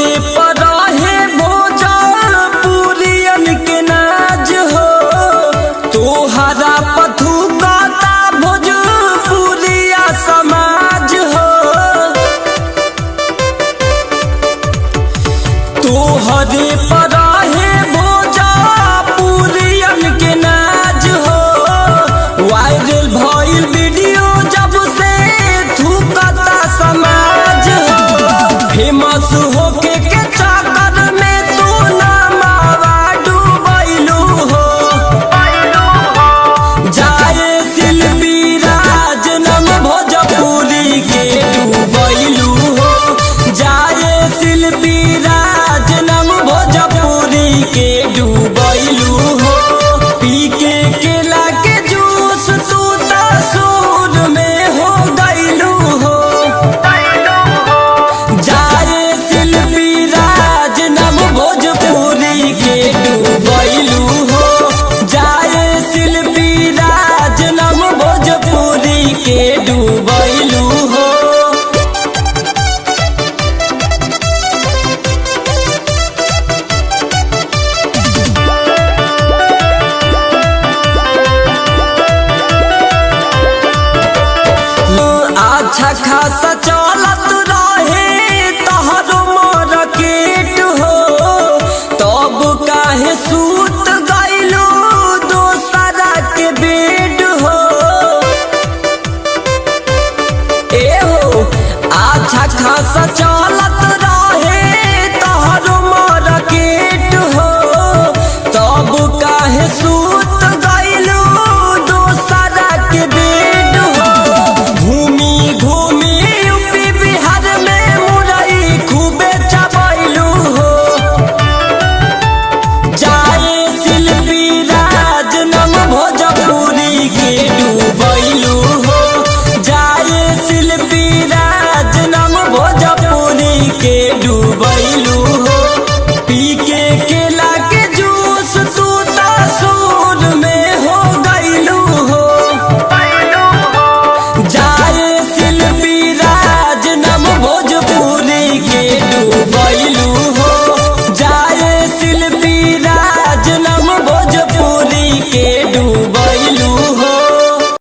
तोहरे पर रहे भोजपुरियन के नाज हो, तोहरा पथू कहता भोजपुरिया समाज हो। तोहरे पर रहे भोजपुरियन के नाज हो, वायरल भइल वीडियो जब से थूकता समाज हो। फेमस होके के चक्कर में तू नामावा डूबैलू हो। जाए शिल्पी राज नाम भोजपुरी के डूबैलू हो। जाए शिल्पी राज नाम भोजपुरी के डूबैलू हो। पी के केला के जूस तू तसूर में हो गईलू हो। जाए शिल्पी राज नाम भोजपुरी के डूबैलू हो। जाए शिल्पी राज नाम भोजपुरी के डूबैलू हो। अच्छा खासा चलत रहे तोहरो मार्केट हो, तब काहे सूत गइलू दोसरा के बेड हो। ए हो अच्छा खासा चलत